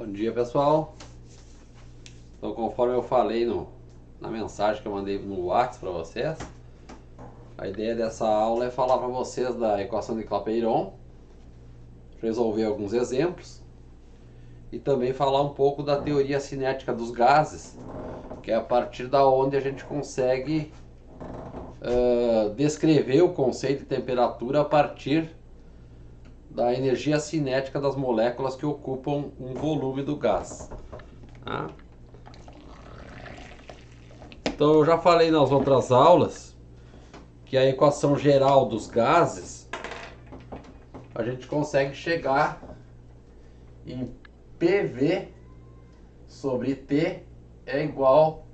Bom dia, pessoal. Então, conforme eu falei na mensagem que eu mandei no WhatsApp para vocês, a ideia dessa aula é falar para vocês da equação de Clapeyron, resolver alguns exemplos e também falar um pouco da teoria cinética dos gases, que é a partir da onde a gente consegue descrever o conceito de temperatura a partir da energia cinética das moléculas que ocupam um volume do gás. Tá? Então eu já falei nas outras aulas que a equação geral dos gases a gente consegue chegar em PV sobre T é igual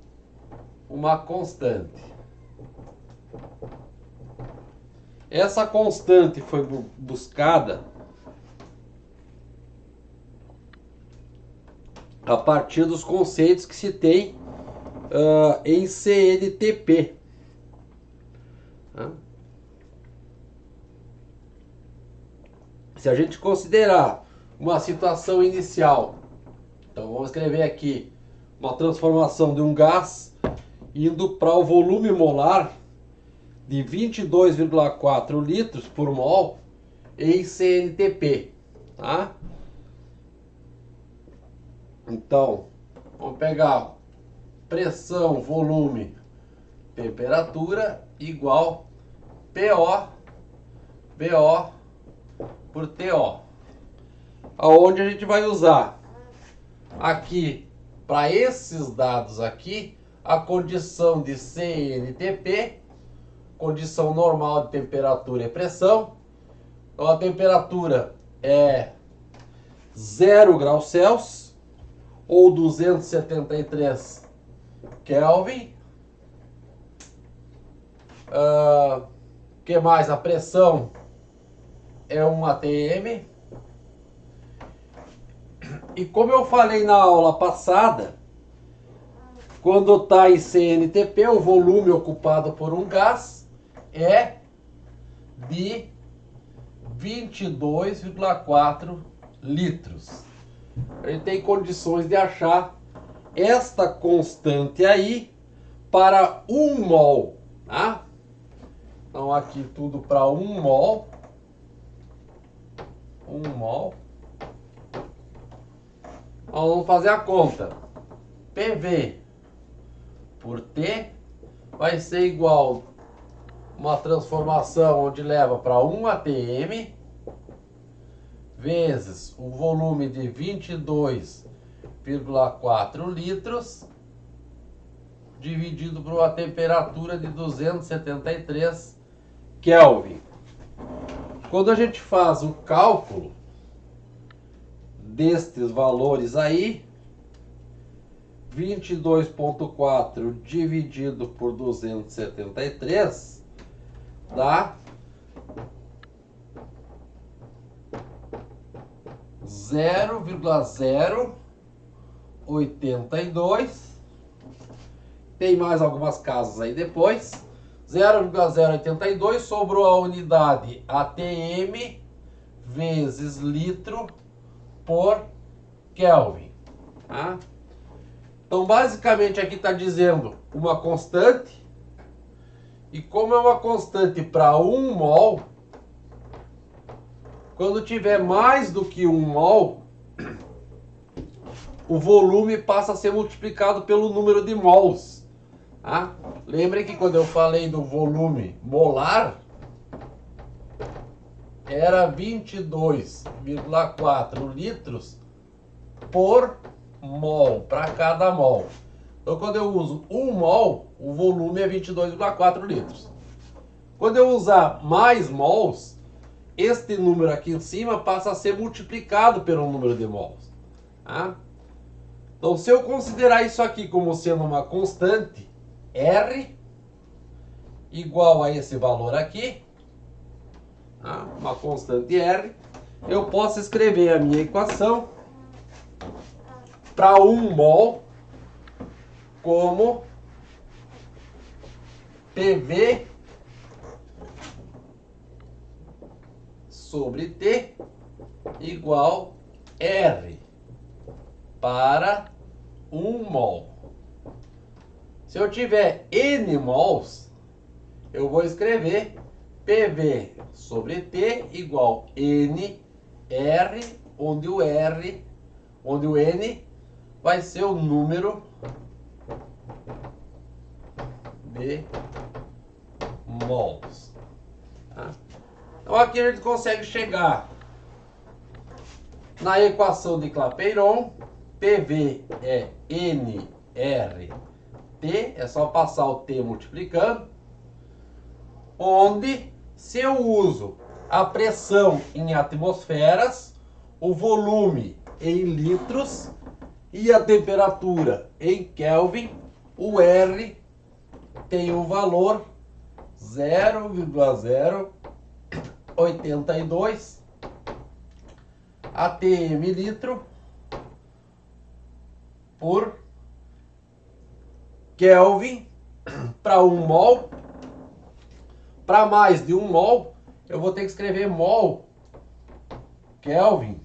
uma constante. Essa constante foi buscada a partir dos conceitos que se tem em CNTP. Se a gente considerar uma situação inicial, então vamos escrever aqui uma transformação de um gás indo para o volume molar de 22,4 litros por mol em CNTP, tá? Então, vamos pegar pressão, volume, temperatura igual BO por TO. Aonde a gente vai usar aqui, para esses dados aqui, a condição de CNTP, condição normal de temperatura e pressão. Então a temperatura é 0 graus Celsius ou 273 Kelvin. Que mais? A pressão é 1 atm. E como eu falei na aula passada, quando está em CNTP, o volume ocupado por um gás é de 22,4 litros. A gente tem condições de achar esta constante aí para 1 mol. Tá? Então aqui tudo para 1 mol. 1 mol. Então, vamos fazer a conta. PV por T vai ser igual uma transformação onde leva para 1 atm vezes o volume de 22,4 litros dividido por uma temperatura de 273 Kelvin. Quando a gente faz o cálculo destes valores aí, 22,4 dividido por 273 dá 0,082. Tem mais algumas casas aí depois. 0,082 sobrou a unidade atm vezes litro por Kelvin. Tá? Então, basicamente, aqui está dizendo uma constante. E como é uma constante para 1 mol, quando tiver mais do que 1 mol, o volume passa a ser multiplicado pelo número de mols. Tá? Lembrem que quando eu falei do volume molar, era 22,4 litros por mol, para cada mol. Então quando eu uso 1 mol, o volume é 22,4 litros. Quando eu usar mais mols, este número aqui em cima passa a ser multiplicado pelo número de mols. Tá? Então se eu considerar isso aqui como sendo uma constante, R igual a esse valor aqui, tá? Uma constante R, eu posso escrever a minha equação para 1 mol como PV sobre T igual R. para 1 mol. Se eu tiver N mols, eu vou escrever PV sobre T igual N R, onde o N vai ser o número de mols. Tá? Então aqui a gente consegue chegar na equação de Clapeyron. PV é NRT, é só passar o T multiplicando, onde se eu uso a pressão em atmosferas, o volume em litros e a temperatura em Kelvin, o R tem o valor 0,082 atm litro por Kelvin para 1 mol. Para mais de 1 mol, eu vou ter que escrever mol Kelvin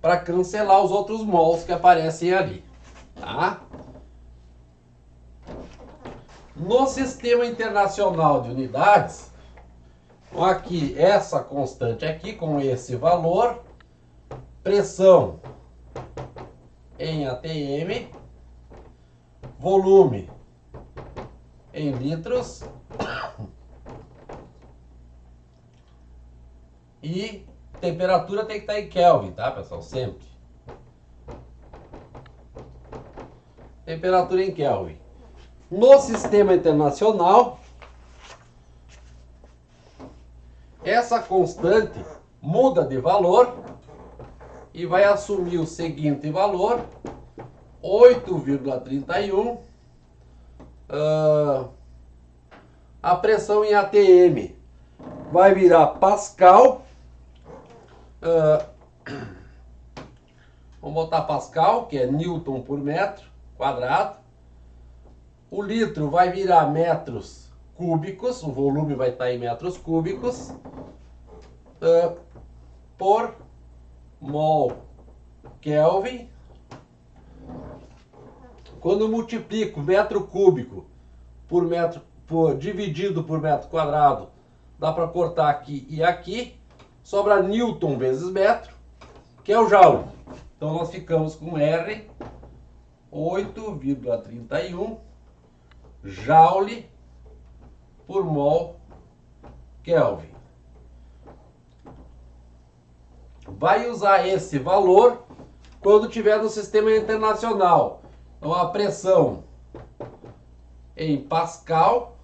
para cancelar os outros mols que aparecem ali, tá? No Sistema Internacional de Unidades, aqui essa constante aqui com esse valor, pressão em atm, volume em litros e temperatura tem que estar em Kelvin, tá, pessoal? Sempre. Temperatura em Kelvin. No Sistema Internacional, essa constante muda de valor e vai assumir o seguinte valor, 8,31. A pressão em atm vai virar Pascal. Vamos botar Pascal, que é Newton por metro quadrado. O litro vai virar metros cúbicos, o volume vai estar em metros cúbicos, por mol Kelvin. Quando eu multiplico metro cúbico dividido por metro quadrado, dá para cortar aqui e aqui, sobra Newton vezes metro, que é o joule. Então nós ficamos com R 8,31 joule por mol Kelvin. Vai usar esse valor quando tiver no sistema internacional. Então a pressão em Pascal,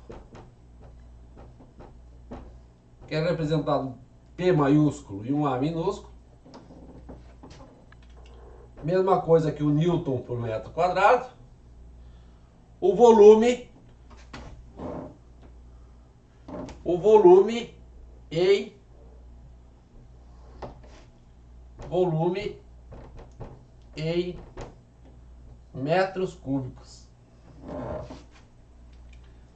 que é representado P maiúsculo e um A minúsculo. Mesma coisa que o Newton por metro quadrado. O volume em metros cúbicos.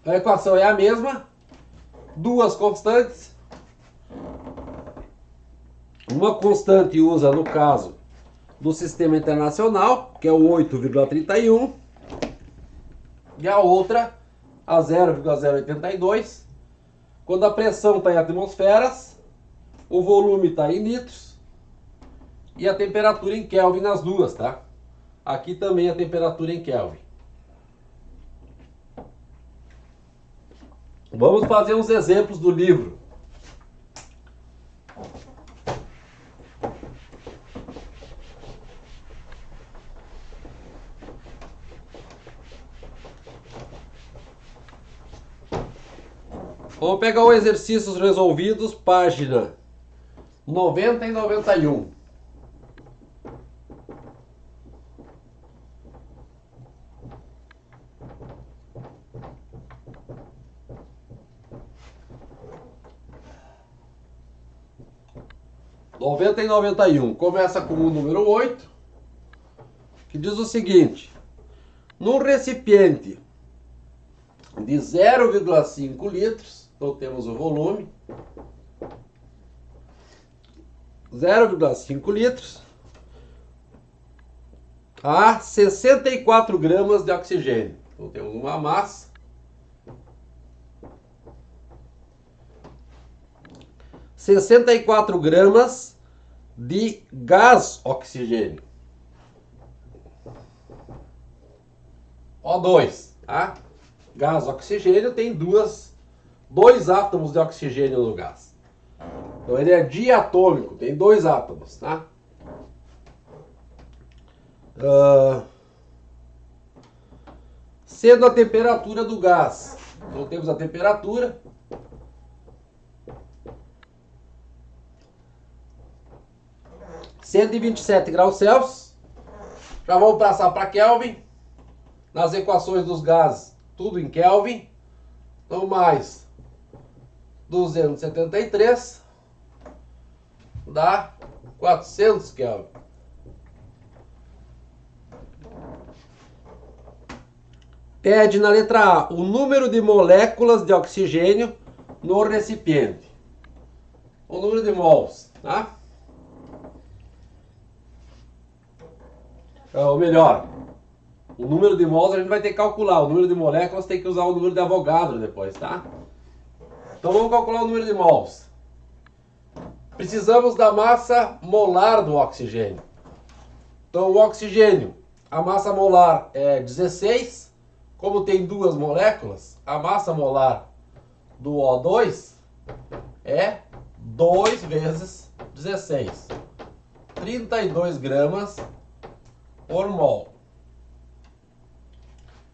A equação é a mesma, duas constantes. Uma constante usa no caso do sistema internacional, que é o 8,31, e a outra a 0,082. Quando a pressão está em atmosferas, o volume está em litros e a temperatura em Kelvin nas duas, tá? Aqui também a temperatura em Kelvin. Vamos fazer uns exemplos do livro. Vamos pegar os exercícios resolvidos, página 90 e 91. Noventa e 91. Começa com o número 8, que diz o seguinte: num recipiente de 0,5 litros, então temos o volume, 0,5 litros, a 64 gramas de oxigênio. Então temos uma massa 64 gramas de gás oxigênio. O2, tá? Gás oxigênio tem dois átomos de oxigênio no gás. Então ele é diatômico, tem dois átomos, tá? Sendo a temperatura do gás. Então temos a temperatura. (127°C). Já vamos passar para Kelvin. Nas equações dos gases, tudo em Kelvin. Então mais 273 dá 400 Kelvin. Pede na letra A o número de moléculas de oxigênio no recipiente. O número de mols, tá? Ou melhor, o número de mols a gente vai ter que calcular. O número de moléculas tem que usar o número de Avogadro depois, tá? Então vamos calcular o número de mols. Precisamos da massa molar do oxigênio. Então o oxigênio, a massa molar é 16. Como tem duas moléculas, a massa molar do O2 é 2 vezes 16. 32 gramas por mol.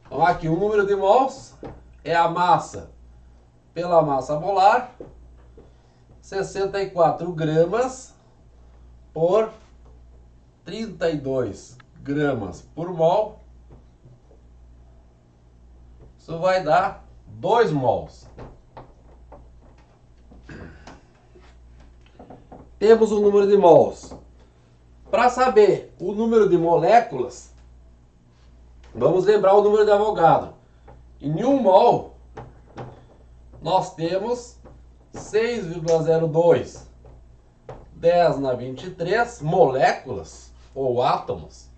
Então aqui o número de mols é a massa pela massa molar, 64 gramas por 32 gramas por mol. Isso vai dar 2 mols. Temos o número de mols. Para saber o número de moléculas, vamos lembrar o número de Avogadro. Em 1 mol, nós temos 6,02 10 na 23 moléculas ou átomos.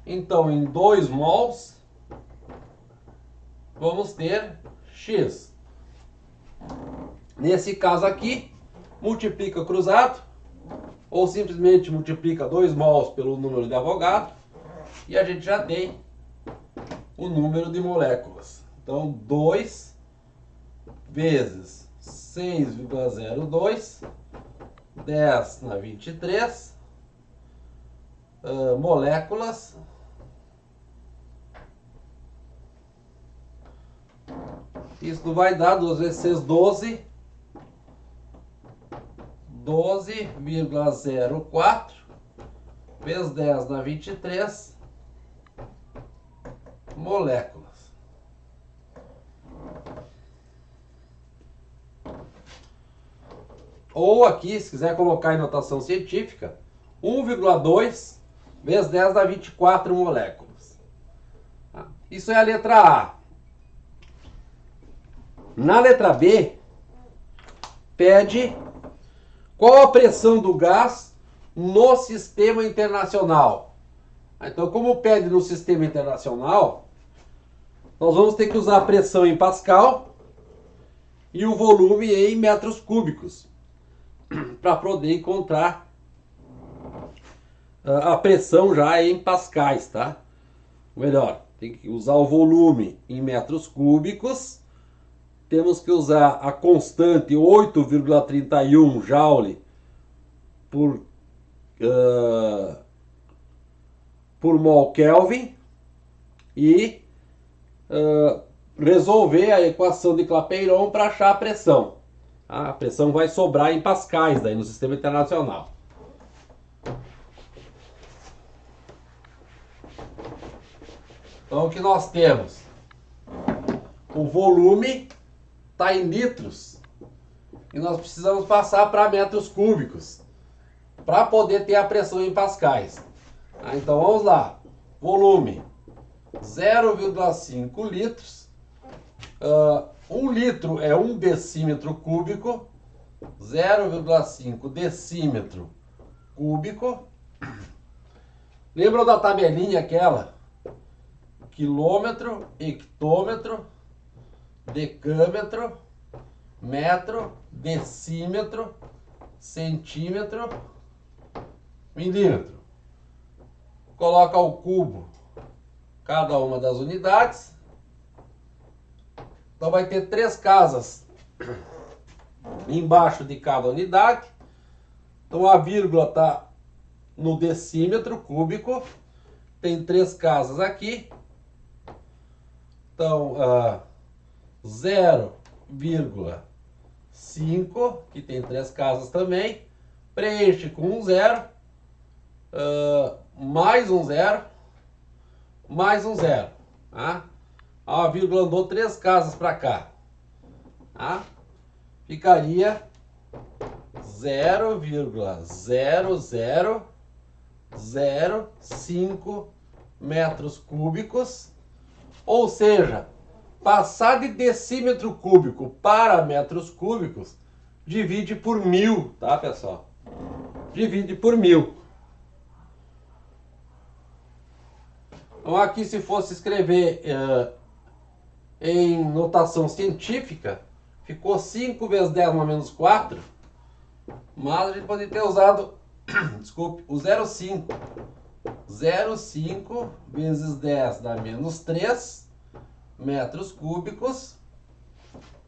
Então, em 2 mols, vamos ter X. Nesse caso aqui, multiplica cruzado, ou simplesmente multiplica 2 mols pelo número de Avogadro, e a gente já tem o número de moléculas. Então, 2 vezes 6,02 10 na 23 moléculas. Isso vai dar 2 vezes 6, 12. 12,04 vezes 10 na 23 moléculas. Ou aqui, se quiser colocar em notação científica, 1,2 vezes 10 dá 24 moléculas. Isso é a letra A. Na letra B, pede qual a pressão do gás no sistema internacional. Então, como pede no sistema internacional, nós vamos ter que usar a pressão em Pascal e o volume em metros cúbicos para poder encontrar a pressão já em pascais, tá? Ou melhor, tem que usar o volume em metros cúbicos. Temos que usar a constante 8,31 joule por mol Kelvin e resolver a equação de Clapeyron para achar a pressão. A pressão vai sobrar em pascais daí no sistema internacional. Então o que nós temos? O volume está em litros e nós precisamos passar para metros cúbicos para poder ter a pressão em pascais. Então vamos lá. Volume 0,5 litros. 1 litro é 1 decímetro cúbico. 0,5 decímetro cúbico. Lembram da tabelinha aquela? Quilômetro, hectômetro, decâmetro, metro, decímetro, centímetro, milímetro. Coloca o cubo cada uma das unidades. Então vai ter 3 casas embaixo de cada unidade. Então a vírgula está no decímetro cúbico. Tem 3 casas aqui. Então 0,5, que tem 3 casas também. Preenche com um zero. Mais um zero. Mais um zero. Tá? A vírgula andou 3 casas para cá. Tá? Ficaria 0,0005 metros cúbicos. Ou seja, passar de decímetro cúbico para metros cúbicos, divide por 1000, tá, pessoal? Divide por 1000. Então aqui, se fosse escrever em notação científica, ficou 5 vezes 10 na menos 4, mas a gente pode ter usado, desculpe, o 0,5. 0,5 vezes 10 dá menos 3 metros cúbicos.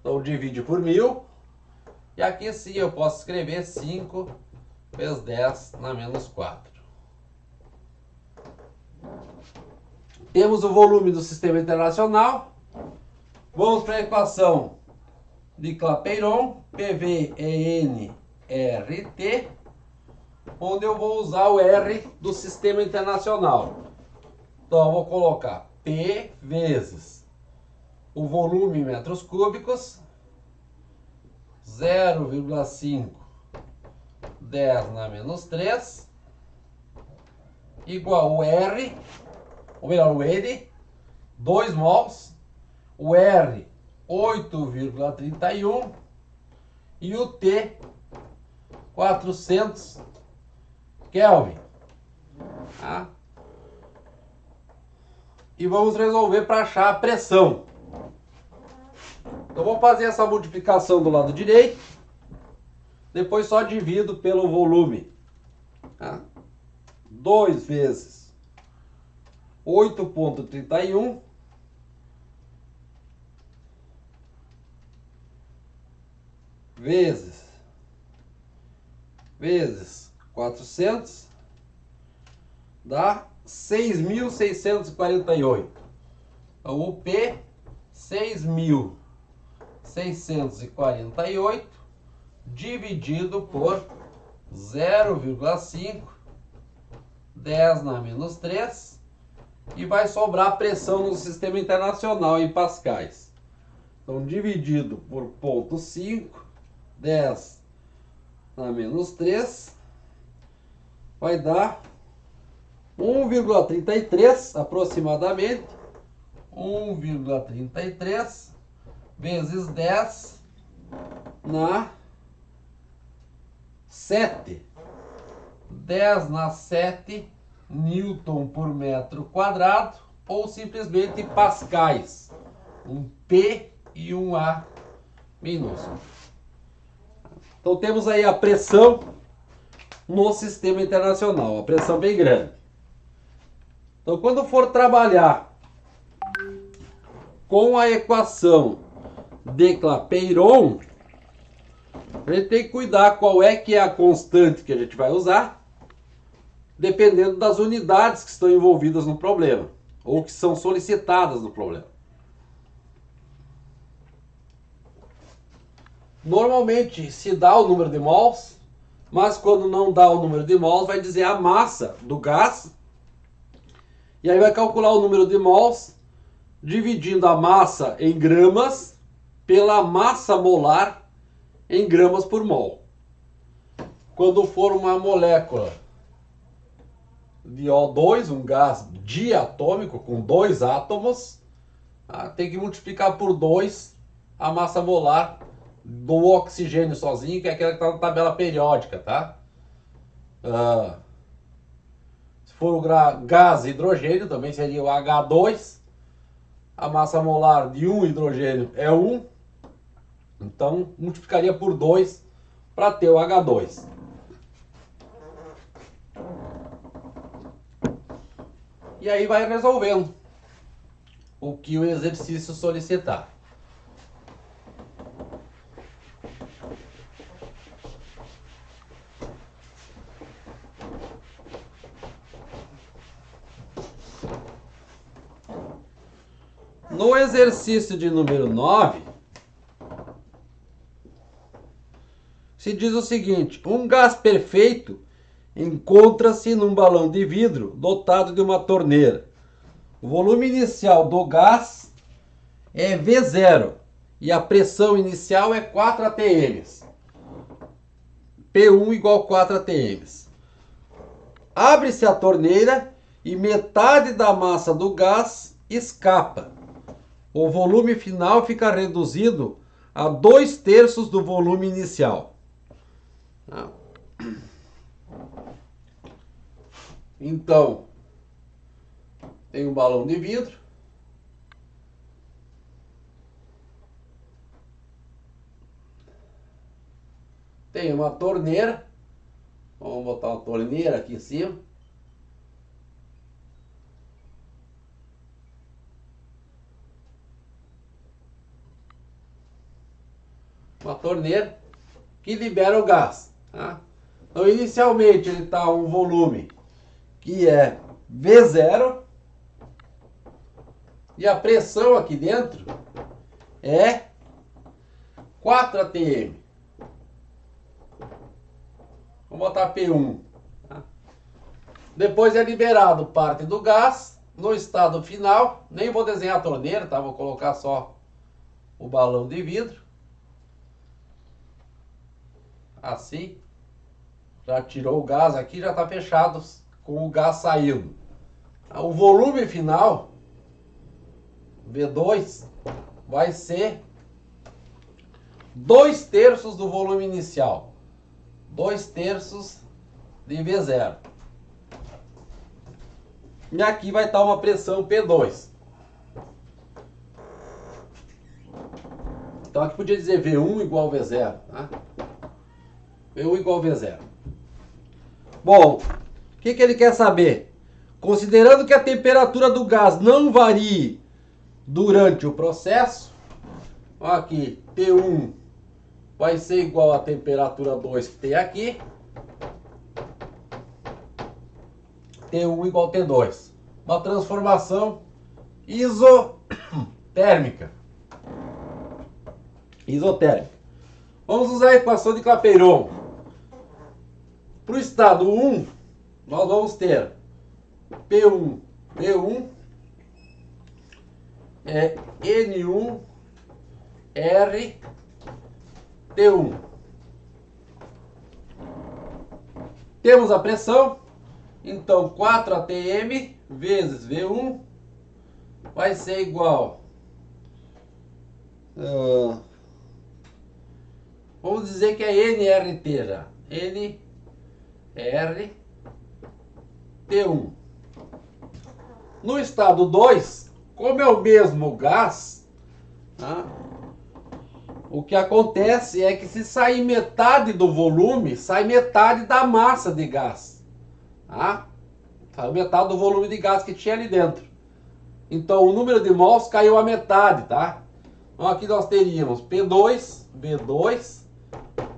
Então divide por 1000. E aqui sim eu posso escrever 5 vezes 10 na menos 4. Temos o volume do sistema internacional. Vamos para a equação de Clapeyron, PV é N RT, onde eu vou usar o R do sistema internacional. Então eu vou colocar P vezes o volume em metros cúbicos, 0,5 10 na menos 3, igual o R, ou melhor, o N, 2 mols, o R 8,31 e o T 400 Kelvin. Tá? E vamos resolver para achar a pressão. Então vou fazer essa multiplicação do lado direito, depois só divido pelo volume. Tá? 2 vezes 8,31 vezes 400 dá 6.648. Então o P 6.648 dividido por 0,5 10 na menos 3, e vai sobrar pressão no sistema internacional em pascais. Então dividido por 0,5 10 na menos 3 vai dar 1,33 aproximadamente. 1,33 vezes 10 na 7. 10 na 7 Newton por metro quadrado, ou simplesmente pascais. Um P e um A minúsculo. Então temos aí a pressão no sistema internacional, a pressão bem grande. Então quando for trabalhar com a equação de Clapeyron, a gente tem que cuidar qual é que é a constante que a gente vai usar, dependendo das unidades que estão envolvidas no problema, ou que são solicitadas no problema. Normalmente se dá o número de mols, mas quando não dá o número de mols, vai dizer a massa do gás, e aí vai calcular o número de mols, dividindo a massa em gramas pela massa molar em gramas por mol. Quando for uma molécula de O2, um gás diatômico com 2 átomos, tem que multiplicar por 2 a massa molar do oxigênio sozinho, que é aquela que está na tabela periódica, tá? Se for o gás hidrogênio, também seria o H2. A massa molar de um hidrogênio é 1. Então, multiplicaria por 2 para ter o H2. E aí vai resolvendo o que o exercício solicitar. No exercício de número 9, se diz o seguinte: um gás perfeito encontra-se num balão de vidro dotado de uma torneira. O volume inicial do gás é V0 e a pressão inicial é 4 atm. P1 igual a 4 atm. Abre-se a torneira e metade da massa do gás escapa. O volume final fica reduzido a 2/3 do volume inicial. Então, tem um balão de vidro. Tem uma torneira. Vamos botar uma torneira aqui em cima. Uma torneira que libera o gás. Tá? Então, inicialmente, ele está um volume que é V0 e a pressão aqui dentro é 4 atm. Vamos botar P1. Tá? Depois é liberado parte do gás no estado final. Nem vou desenhar a torneira, tá? Vou colocar só o balão de vidro. Assim. Já tirou o gás aqui, já está fechado com o gás saindo. O volume final, V2, vai ser 2/3 do volume inicial. 2/3 de V0. E aqui vai estar uma pressão P2. Então aqui podia dizer V1 igual V0. Tá? V1 igual V0. Bom, o que ele quer saber? Considerando que a temperatura do gás não varie durante o processo, aqui T1 vai ser igual à temperatura 2 que tem aqui. T1 igual a T2. Uma transformação isotérmica. Vamos usar a equação de Clapeyron. Para o estado 1, nós vamos ter P1 é N1 R T1. Temos a pressão, então 4 atm vezes V1 vai ser igual. Vamos dizer que é NRT já. NRT1. No estado 2, como é o mesmo gás, tá? O que acontece é que se sair metade do volume, sai metade da massa de gás. Tá? Sai metade do volume de gás que tinha ali dentro. Então o número de mols caiu a metade, tá? Então aqui nós teríamos P2, B2,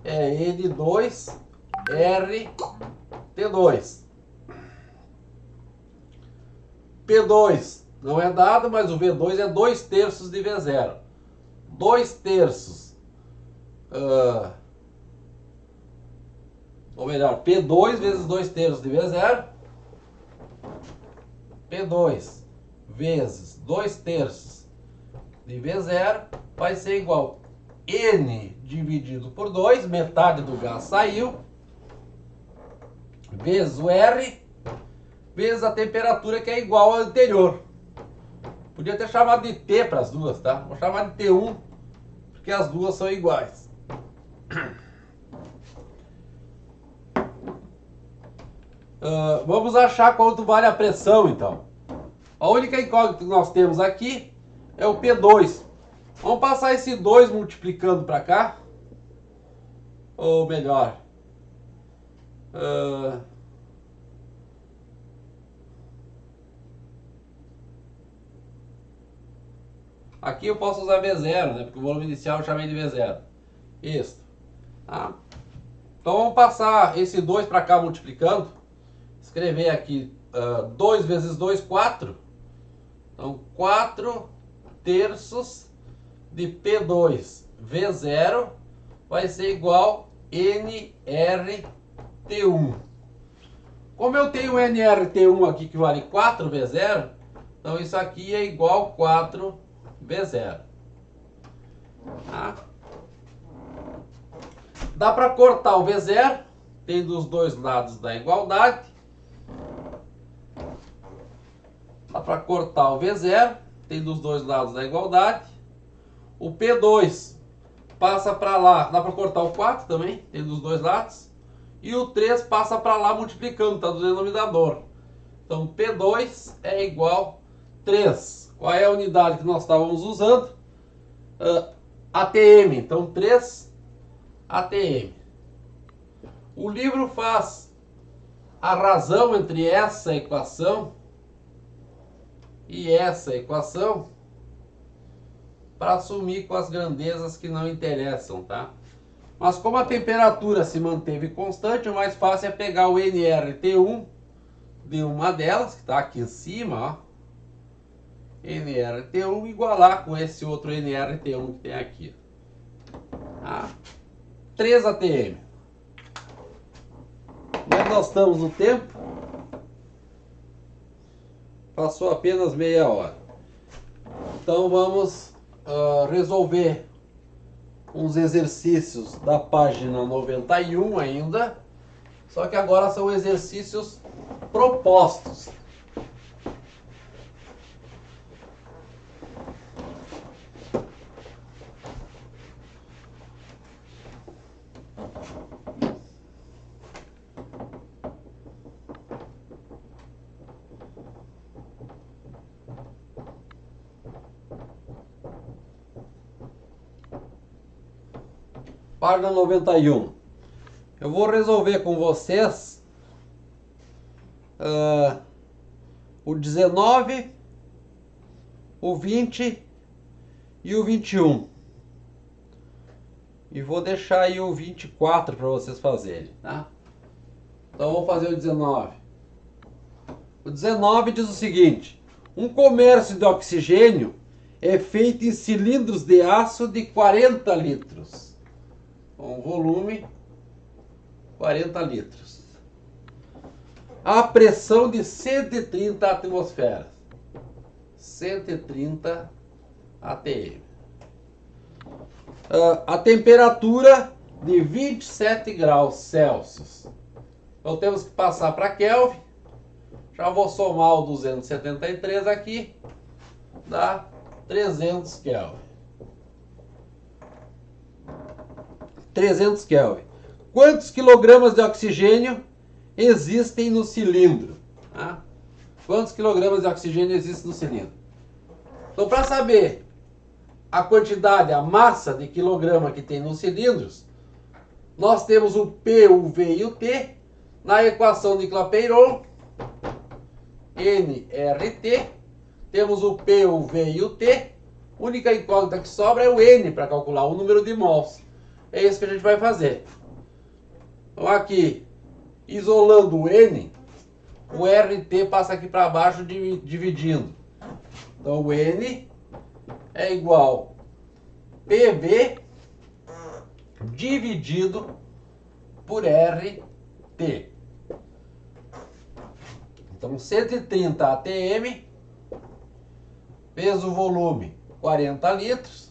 N2, R, T2. P2 não é dado, mas o V2 é 2/3 de V0. 2/3, ou melhor, P2 vezes 2/3 de V0. P2 vezes 2/3 de V0 vai ser igual a N dividido por 2, metade do gás saiu, vezes o R, vezes a temperatura que é igual à anterior. Podia ter chamado de T para as duas, tá? Vou chamar de T1, porque as duas são iguais. Vamos achar quanto vale a pressão, então. A única incógnita que nós temos aqui é o P2. Vamos passar esse 2 multiplicando para cá. Ou melhor, aqui eu posso usar V0, né? Porque o volume inicial eu chamei de V0. Isso. Tá? Então vamos passar esse 2 para cá multiplicando. Escrever aqui 2 vezes 2, 4. Então 4 terços de P2 V0 vai ser igual nRT1. Como eu tenho nRT1 aqui que vale 4V0, então isso aqui é igual 4V0. Tá? Dá para cortar o V0, tem dos dois lados da igualdade. Dá para cortar o V0, tem dos dois lados da igualdade. O P2 passa para lá, dá para cortar o 4 também, tem dos dois lados. E o 3 passa para lá multiplicando, está do denominador. Então P2 é igual a 3. Qual é a unidade que nós estávamos usando? ATM, então 3 ATM. O livro faz a razão entre essa equação e essa equação para assumir com as grandezas que não interessam, tá? Mas como a temperatura se manteve constante, o mais fácil é pegar o nRT1 de uma delas, que está aqui em cima, ó. nRT1 igualar com esse outro nRT1 que tem aqui. Tá? 3 ATM. Como é que nós estamos no tempo? Passou apenas meia hora. Então vamos resolver uns exercícios da página 91 ainda. Só que agora são exercícios propostos. Página 91. Eu vou resolver com vocês o 19, o 20 e o 21. E vou deixar aí o 24 para vocês fazerem, tá? Então vou fazer o 19. O 19 diz o seguinte: um comércio de oxigênio é feito em cilindros de aço de 40 litros. Com volume 40 litros. A pressão de 130 atmosferas. 130 atm. A temperatura de 27 graus Celsius. Então temos que passar para Kelvin. Já vou somar o 273 aqui. Dá 300 Kelvin. 300 Kelvin. Quantos quilogramas de oxigênio existem no cilindro? Tá? Quantos quilogramas de oxigênio existem no cilindro? Então, para saber a quantidade, a massa de quilograma que tem nos cilindros, nós temos o P, o V e o T. Na equação de Clapeyron, nRT, temos o P, o V e o T. A única incógnita que sobra é o N para calcular o número de mols. É isso que a gente vai fazer. Então aqui, isolando o N, o RT passa aqui para baixo dividindo. Então o N é igual PV dividido por RT. Então 130 atm, peso volume 40 litros.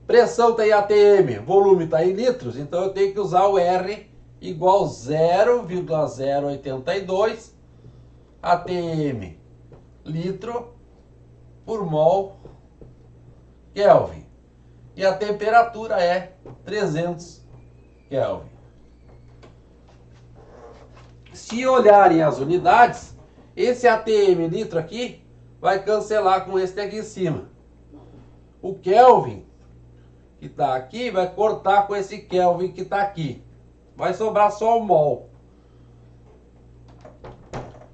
Pressão está em ATM, volume está em litros, então eu tenho que usar o R igual 0,082 ATM litro por mol Kelvin. E a temperatura é 300 Kelvin. Se olharem as unidades, esse ATM litro aqui vai cancelar com esse aqui em cima. O Kelvin, que está aqui, vai cortar com esse Kelvin que está aqui. Vai sobrar só o mol.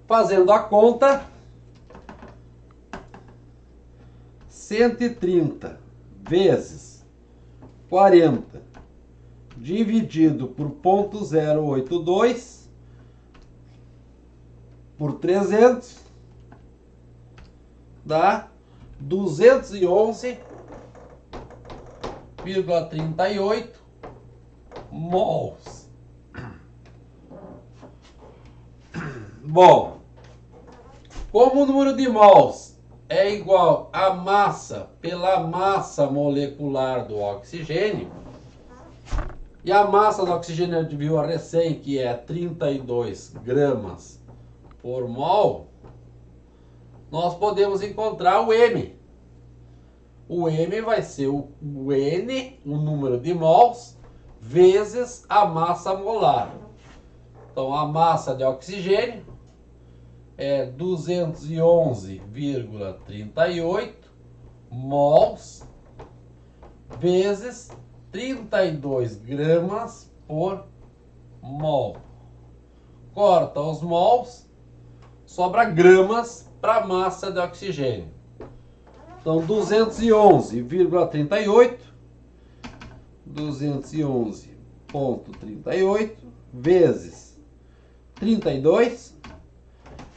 Fazendo a conta, 130 vezes 40 dividido por 0,082 por 300 dá 211,38 mols. Bom, como o número de mols é igual a massa pela massa molecular do oxigênio, e a massa do oxigênio a gente viu a recém, que é 32 gramas por mol, nós podemos encontrar o M. O M vai ser o N, o número de mols, vezes a massa molar. Então, a massa de oxigênio é 211,38 mols vezes 32 gramas por mol. Corta os mols, sobra gramas para a massa de oxigênio. Então, 211,38 vezes 32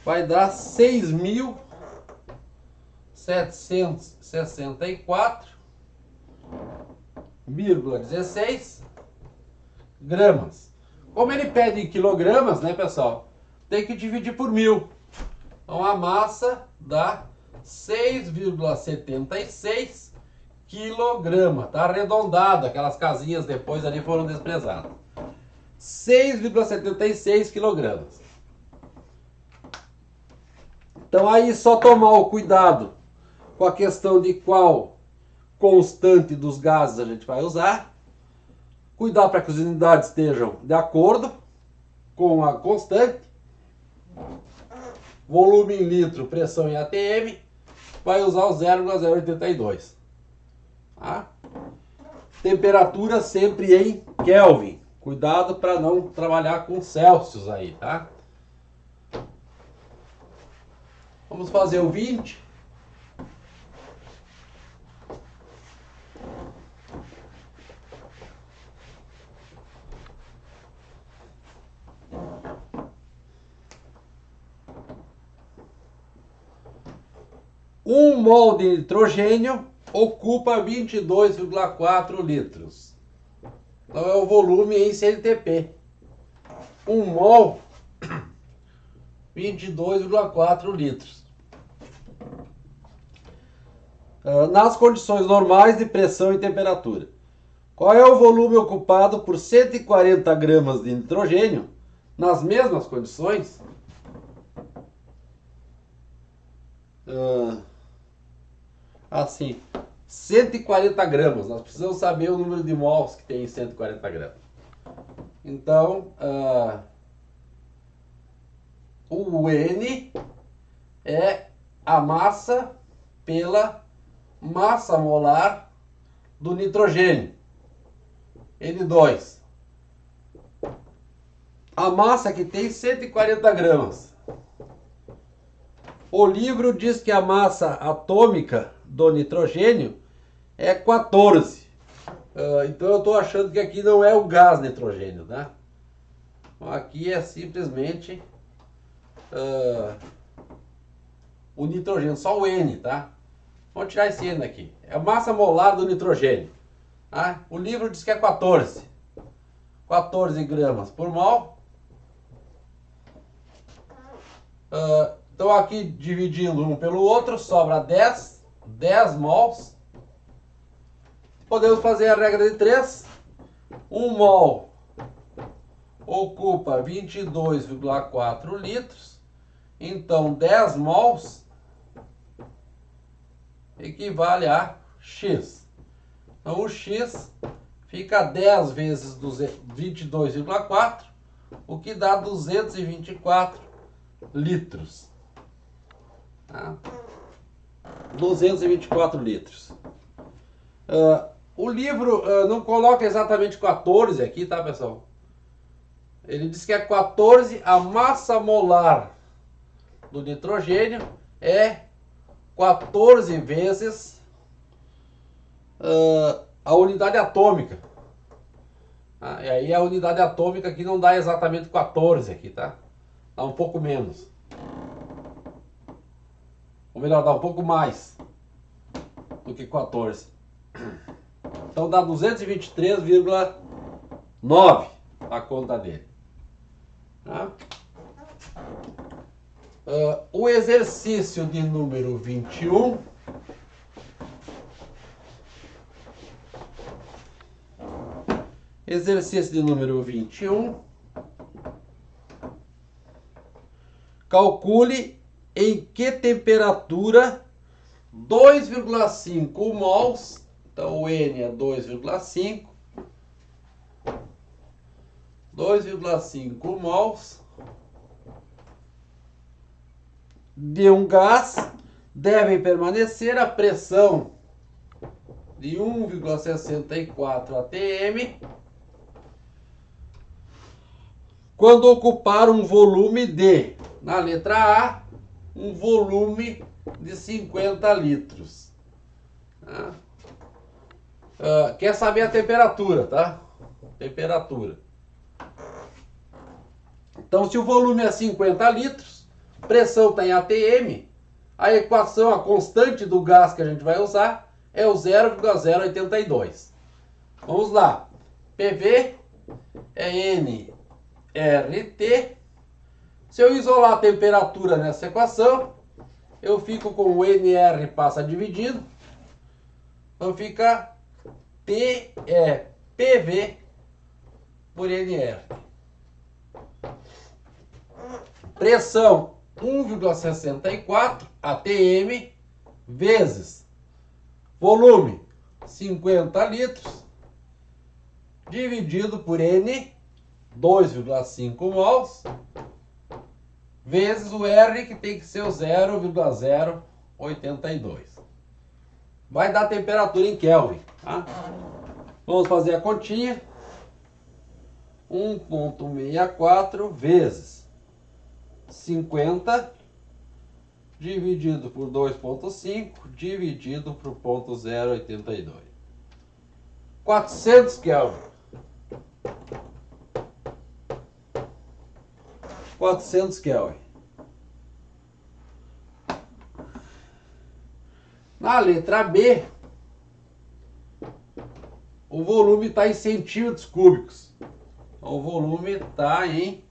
vai dar 6.764,16 gramas. Como ele pede em quilogramas, né, pessoal? Tem que dividir por 1000. Então a massa dá 6,76 quilograma. Tá arredondado, aquelas casinhas depois ali foram desprezadas. 6,76 quilogramas. Então aí só tomar o cuidado com a questão de qual constante dos gases a gente vai usar. Cuidar para que as unidades estejam de acordo com a constante. Volume em litro, pressão em ATM. Vai usar o 0,082. Tá? Temperatura sempre em Kelvin. Cuidado para não trabalhar com Celsius aí, tá? Vamos fazer o 20. Um mol de nitrogênio ocupa 22,4 litros. Então é o volume em CNTP. Um mol, 22,4 litros. Nas condições normais de pressão e temperatura. Qual é o volume ocupado por 140 gramas de nitrogênio nas mesmas condições? Assim, 140 gramas. Nós precisamos saber o número de mols que tem em 140 gramas. Então, o N é a massa pela massa molar do nitrogênio. N2. A massa que tem 140 gramas. O livro diz que a massa atômica do nitrogênio é 14. Então eu estou achando que aqui não é o gás nitrogênio, tá? Aqui é simplesmente o nitrogênio, só o N, tá? Vamos tirar esse N daqui. É a massa molar do nitrogênio. Tá? O livro diz que é 14. 14 gramas por mol. Então aqui dividindo um pelo outro, sobra 10 mols. Podemos fazer a regra de 3. 1 mol ocupa 22,4 litros. Então 10 mols equivale a X. Então o X fica 10 vezes 22,4. o que dá 224 litros. Tá? 224 litros. O livro não coloca exatamente 14 aqui, tá, pessoal? Ele diz que é 14, a massa molar do nitrogênio é 14 vezes a unidade atômica. E aí a unidade atômica aqui não dá exatamente 14 aqui, tá? Dá um pouco menos. Ou melhor, dá um pouco mais do que 14. Então dá 223,9 a conta dele. Tá? O exercício de número 21. Exercício de número 21. Calcule em que temperatura 2,5 mols, então o N é 2,5 mols de um gás devem permanecer a pressão de 1,64 atm quando ocupar um volume de, na letra A, um volume de 50 litros. Tá? Quer saber a temperatura, tá? Temperatura. Então, se o volume é 50 litros, pressão está em atm, a equação, a constante do gás que a gente vai usar é o 0,082. Vamos lá. PV é nRT. Se eu isolar a temperatura nessa equação, eu fico com o NR passa dividido. Então fica PV por NR. Pressão 1,64 atm vezes volume 50 litros dividido por N, 2,5 mols, vezes o R, que tem que ser o 0,082. Vai dar temperatura em Kelvin. Tá? Vamos fazer a continha. 1,64 vezes 50 dividido por 2,5 dividido por 0,082. 400 Kelvin. 400 Kelvin. Na letra B, o volume está em centímetros cúbicos. O volume está em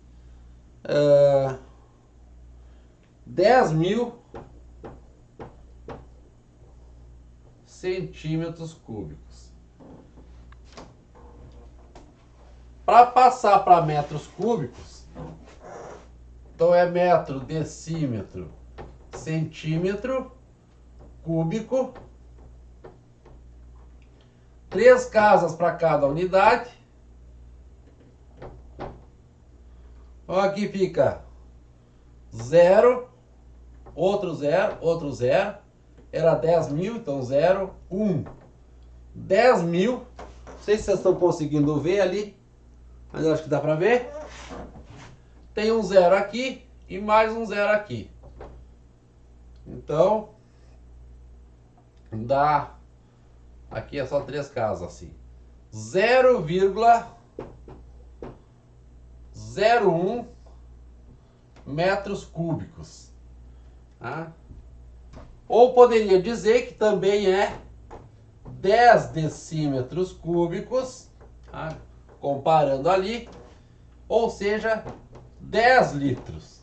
10.000 centímetros cúbicos. Para passar para metros cúbicos, então é metro, decímetro, centímetro cúbico. 3 casas para cada unidade. Então aqui fica 0, outro 0, outro 0. Era 10.000, então 0, 1. 10.000. Não sei se vocês estão conseguindo ver ali, mas eu acho que dá para ver. Tem um 0 aqui e mais um 0 aqui. Então, dá... Aqui é só 3 casas assim. 0,01 metros cúbicos. Tá? Ou poderia dizer que também é 10 decímetros cúbicos, tá? Comparando ali, ou seja, 10 litros.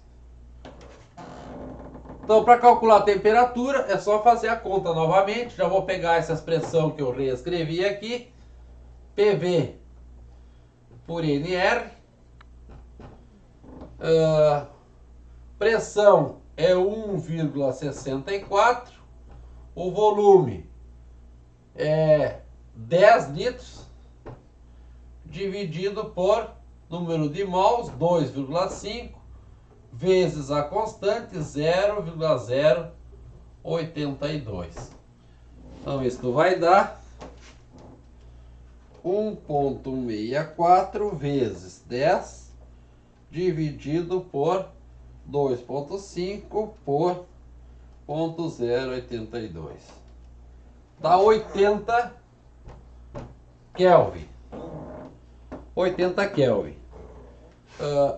Então, para calcular a temperatura, é só fazer a conta novamente. Já vou pegar essa expressão que eu reescrevi aqui. PV por NR. Pressão é 1,64. O volume é 10 litros. Dividido por número de mols, 2,5, vezes a constante, 0,082. Então, isso vai dar 1,64 vezes 10 dividido por 2,5 por 0,082. Dá 80 Kelvin. 80 Kelvin.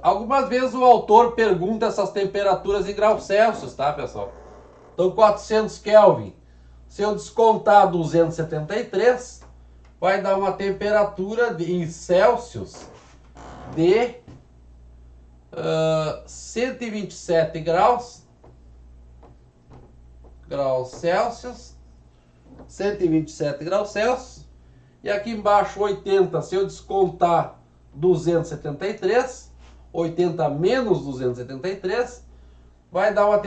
Algumas vezes o autor pergunta essas temperaturas em graus Celsius, tá, pessoal? Então, 400 Kelvin, se eu descontar 273, vai dar uma temperatura em Celsius de 127 graus Celsius. 127 graus Celsius. E aqui embaixo 80, se eu descontar 273, 80 menos 273, vai dar uma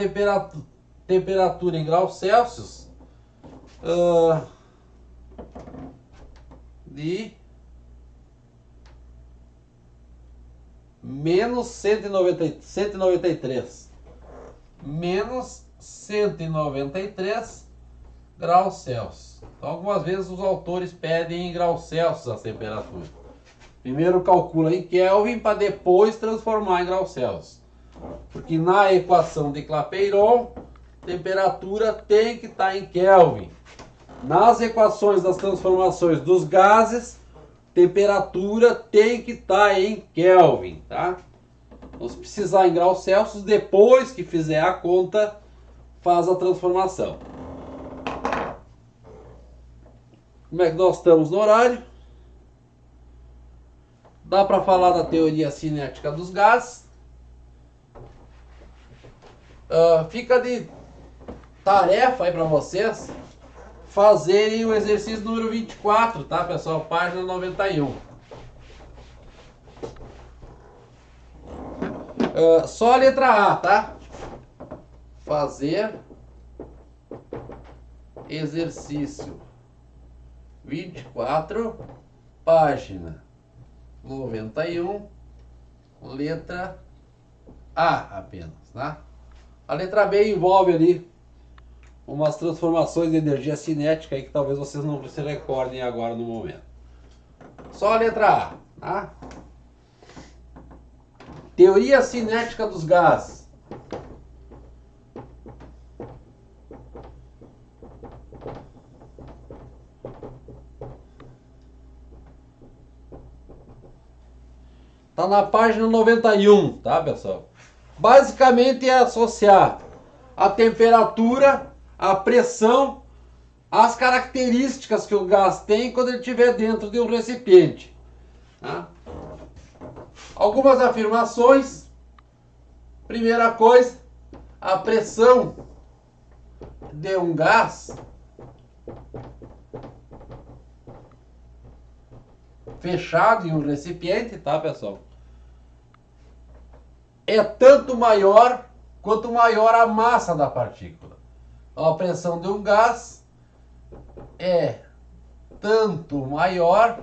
temperatura em graus Celsius de menos 193. Menos 193 graus Celsius. Então, algumas vezes os autores pedem em graus Celsius a temperatura. Primeiro calcula em Kelvin para depois transformar em graus Celsius. Porque na equação de Clapeyron, temperatura tem que estar em Kelvin. Nas equações das transformações dos gases, temperatura tem que estar em Kelvin, tá? Então, se precisar em graus Celsius, depois que fizer a conta, faz a transformação. Como é que nós estamos no horário? Dá para falar da teoria cinética dos gases. Fica de tarefa aí para vocês fazerem o exercício número 24, tá, pessoal? Página 91. Só a letra A, tá? Fazer exercício 24, página 91, letra A apenas, tá? A letra B envolve ali umas transformações de energia cinética aí que talvez vocês não se recordem agora no momento. Só a letra A, tá? Teoria cinética dos gases. Tá na página 91, tá, pessoal? Basicamente é associar a temperatura, a pressão, as características que o gás tem quando ele estiver dentro de um recipiente, tá? Algumas afirmações. Primeira coisa, a pressão de um gás fechado em um recipiente, tá, pessoal? É tanto maior quanto maior a massa da partícula. Então, a pressão de um gás é tanto maior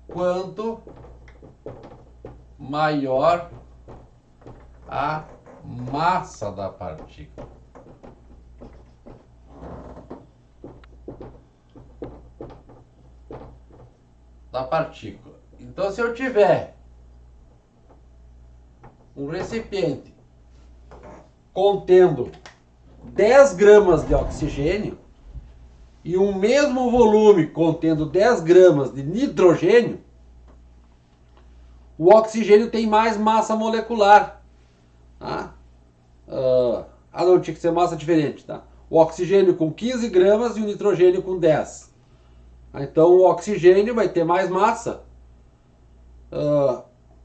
quanto maior a massa da partícula. Então, se eu tiver um recipiente contendo 10 gramas de oxigênio e um mesmo volume contendo 10 gramas de nitrogênio, o oxigênio tem mais massa molecular, tá? Não, tinha que ser massa diferente, tá? O oxigênio com 15 gramas e o nitrogênio com 10. Então o oxigênio vai ter mais massa,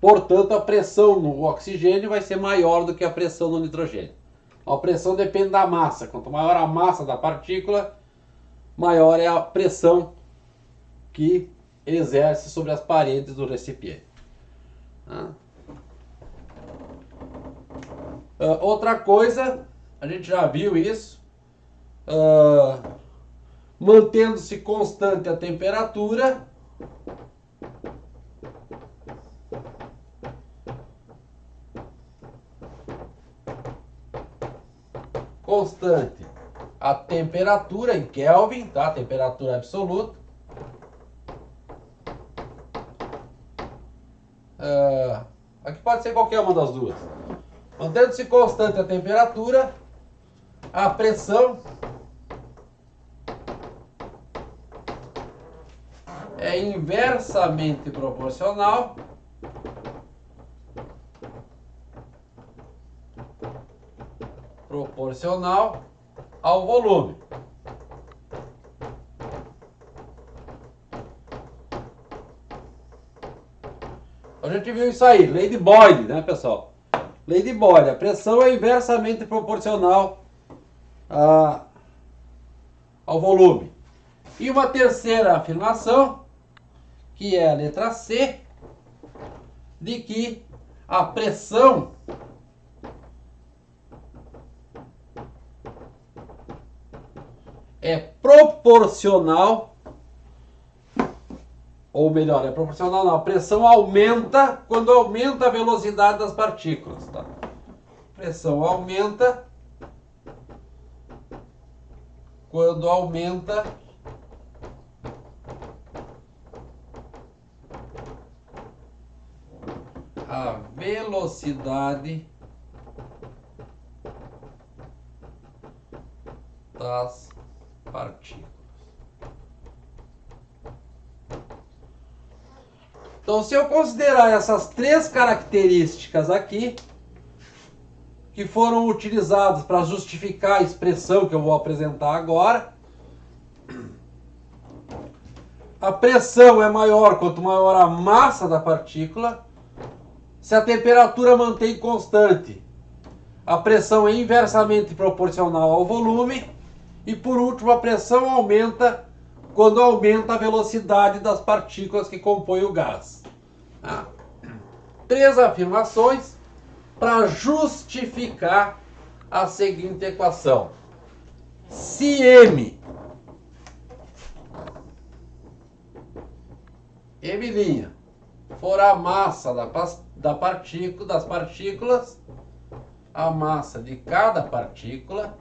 portanto a pressão no oxigênio vai ser maior do que a pressão no nitrogênio. A pressão depende da massa. Quanto maior a massa da partícula, maior é a pressão que exerce sobre as paredes do recipiente. Outra coisa, a gente já viu isso, mantendo-se constante a temperatura, constante a temperatura em Kelvin, tá? Temperatura absoluta. Aqui pode ser qualquer uma das duas. Mantendo-se constante a temperatura, a pressão é inversamente proporcional ao volume. A gente viu isso aí, lei de Boyle, né, pessoal? Lei de Boyle, a pressão é inversamente proporcional ao volume. E uma terceira afirmação, que é a letra C, de que a pressão é proporcional, ou melhor, é proporcional não, a pressão aumenta quando aumenta a velocidade das partículas, tá? Pressão aumenta quando aumenta a velocidade das partículas. Então, se eu considerar essas três características aqui, que foram utilizadas para justificar a expressão que eu vou apresentar agora, a pressão é maior quanto maior a massa da partícula. Se a temperatura mantém constante, a pressão é inversamente proporcional ao volume. E por último, a pressão aumenta quando aumenta a velocidade das partículas que compõem o gás. Três afirmações para justificar a seguinte equação. Se M for a massa das partículas, a massa de cada partícula,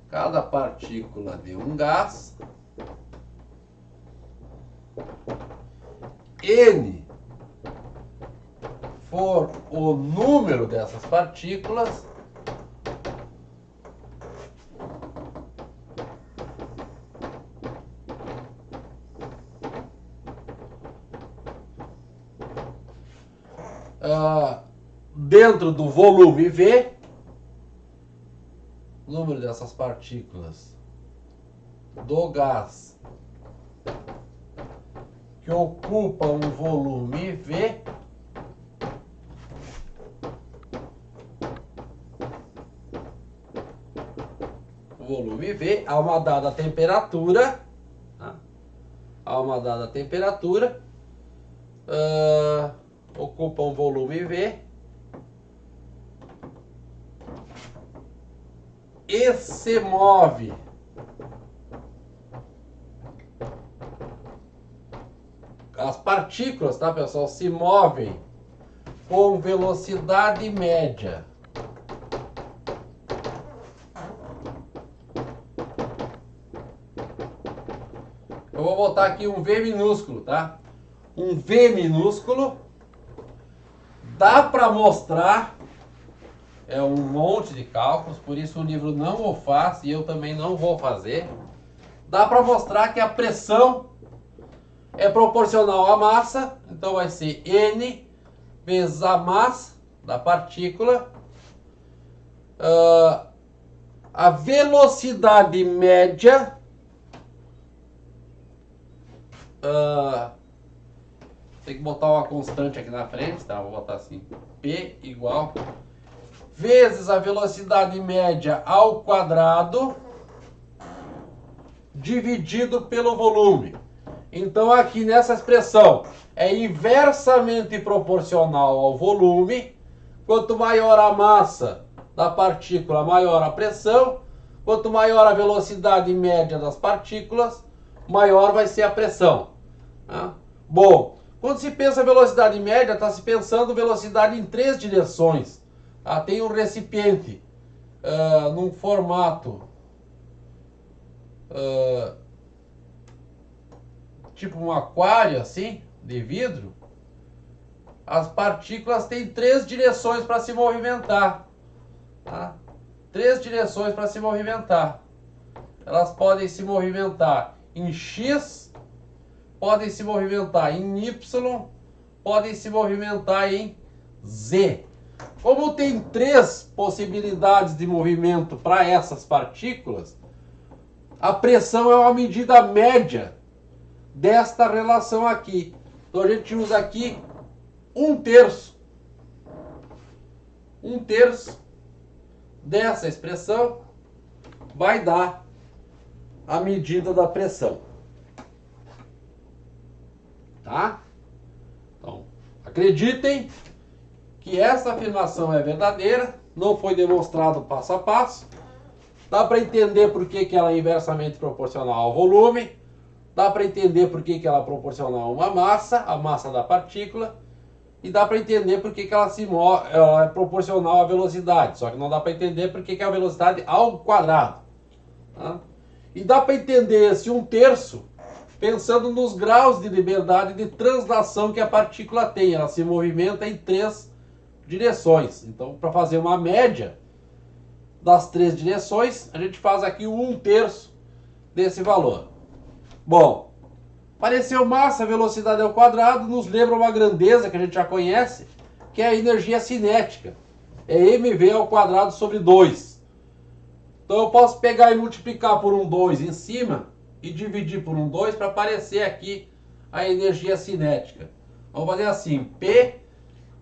cada partícula de um gás, N for o número dessas partículas, dentro do volume V, o número dessas partículas do gás que ocupa um volume V, a uma dada temperatura, ocupa um volume V e se move as partículas, tá, pessoal, se movem com velocidade média. Eu vou botar aqui um V minúsculo, tá? Um V minúsculo. Dá para mostrar, é um monte de cálculos, por isso o livro não o faz e eu também não vou fazer. Dá para mostrar que a pressão é proporcional à massa, então vai ser N vezes a massa da partícula. A velocidade média tem que botar uma constante aqui na frente, tá? Vou botar assim, P igual vezes a velocidade média ao quadrado dividido pelo volume. Então aqui nessa expressão é inversamente proporcional ao volume. Quanto maior a massa da partícula, maior a pressão. Quanto maior a velocidade média das partículas, maior vai ser a pressão. Tá? Bom, quando se pensa velocidade média, está se pensando velocidade em 3 direções. Tá? Tem um recipiente num formato tipo um aquário assim, de vidro. As partículas têm 3 direções para se movimentar. Tá? 3 direções para se movimentar. Elas podem se movimentar em X, podem se movimentar em Y, podem se movimentar em Z. Como tem 3 possibilidades de movimento para essas partículas, a pressão é uma medida média desta relação aqui. Então a gente usa aqui 1/3. 1/3 dessa expressão vai dar a medida da pressão. Tá? Então, acreditem que essa afirmação é verdadeira, não foi demonstrado passo a passo. Dá para entender por que ela é inversamente proporcional ao volume, dá para entender por que ela é proporcional a uma massa, a massa da partícula, e dá para entender por que ela ela é proporcional à velocidade, só que não dá para entender por que é a velocidade ao quadrado. Tá? E dá para entender esse 1/3 pensando nos graus de liberdade de translação que a partícula tem. Ela se movimenta em 3 direções. Então, para fazer uma média das 3 direções, a gente faz aqui o 1/3 desse valor. Bom, apareceu massa, velocidade ao quadrado, nos lembra uma grandeza que a gente já conhece, que é a energia cinética. É mv ao quadrado sobre 2. Então eu posso pegar e multiplicar por 1/2 em cima e dividir por 1/2 para aparecer aqui a energia cinética. Vamos fazer assim, P,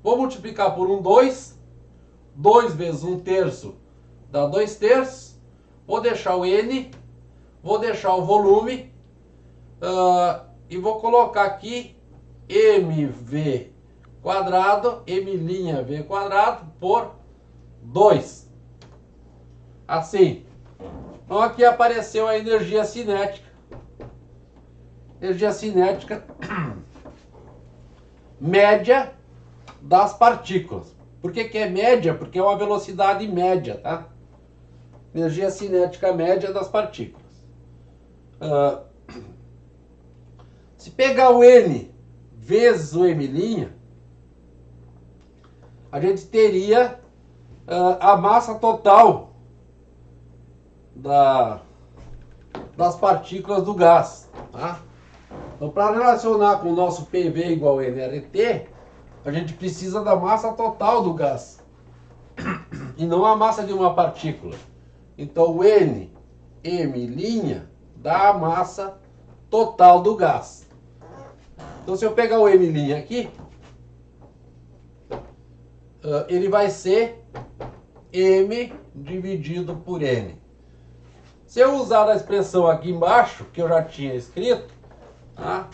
vou multiplicar por 1/2, 2 vezes 1/3 dá 2/3, vou deixar o N, vou deixar o volume, e vou colocar aqui mv quadrado, mv quadrado por 2. Assim. Então aqui apareceu a energia cinética. Energia cinética média das partículas. Por que é média? Porque é uma velocidade média, tá? Energia cinética média das partículas. Se pegar o N vezes o M', a gente teria a massa total das partículas do gás. Tá? Então, para relacionar com o nosso PV igual a nRT, a gente precisa da massa total do gás e não a massa de uma partícula. Então, o N, M' dá a massa total do gás. Então, se eu pegar o M' aqui, ele vai ser M dividido por N. Se eu usar a expressão aqui embaixo, que eu já tinha escrito, tá?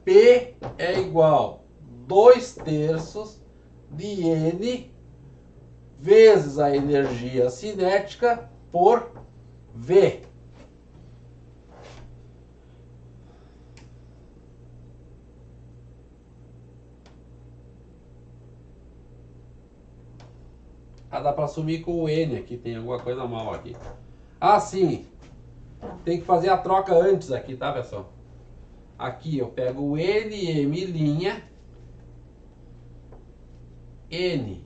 P é igual a 2/3 de N vezes a energia cinética por V. Dá para assumir com o N aqui, tem alguma coisa mal aqui. Ah, sim. Tem que fazer a troca antes aqui, tá, pessoal? Aqui eu pego o N, M', N,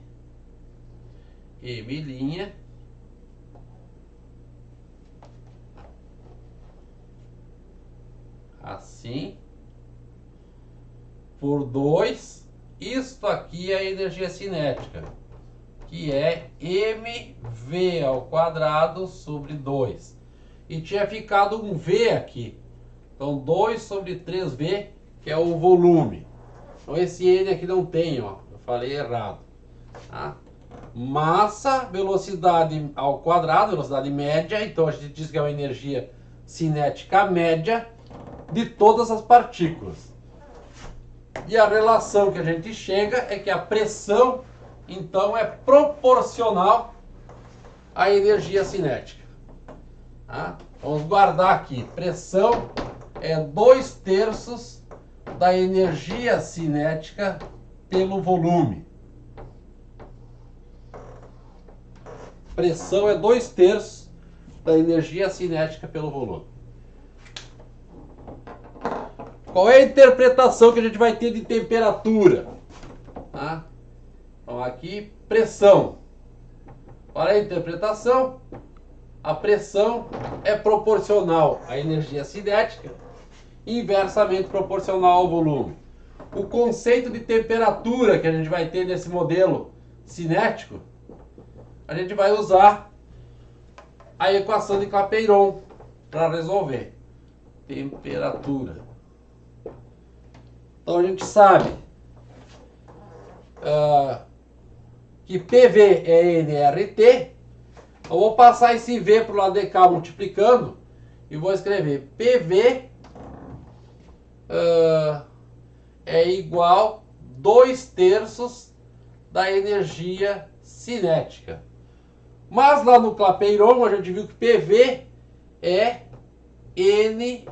M', assim, por 2. Isto aqui é a energia cinética, que é mv ao quadrado sobre 2. E tinha ficado um V aqui. Então 2 sobre 3V, que é o volume. Então esse N aqui não tem, ó. Eu falei errado. Tá? Massa, velocidade ao quadrado, velocidade média. Então a gente diz que é uma energia cinética média de todas as partículas. E a relação que a gente chega é que a pressão então é proporcional à energia cinética. Tá? Vamos guardar aqui. Pressão é 2/3 da energia cinética pelo volume. Pressão é 2/3 da energia cinética pelo volume. Qual é a interpretação que a gente vai ter de temperatura? Tá? Então aqui, pressão. Qual é a interpretação? A pressão é proporcional à energia cinética, inversamente proporcional ao volume. O conceito de temperatura que a gente vai ter nesse modelo cinético, a gente vai usar a equação de Clapeyron para resolver. Temperatura. Então a gente sabe que PV é nRT. Eu vou passar esse V para o lado de cá multiplicando e vou escrever PV é igual 2/3 da energia cinética. Mas lá no Clapeyron a gente viu que PV é nRT.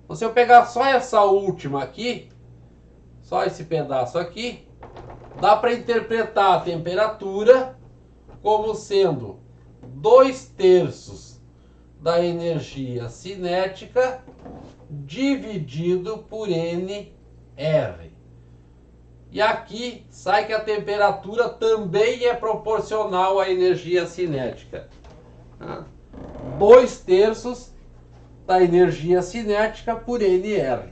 Então, se eu pegar só essa última aqui, só esse pedaço aqui, dá para interpretar a temperatura como sendo 2/3 da energia cinética dividido por NR. E aqui sai que a temperatura também é proporcional à energia cinética. 2/3 da energia cinética por NR.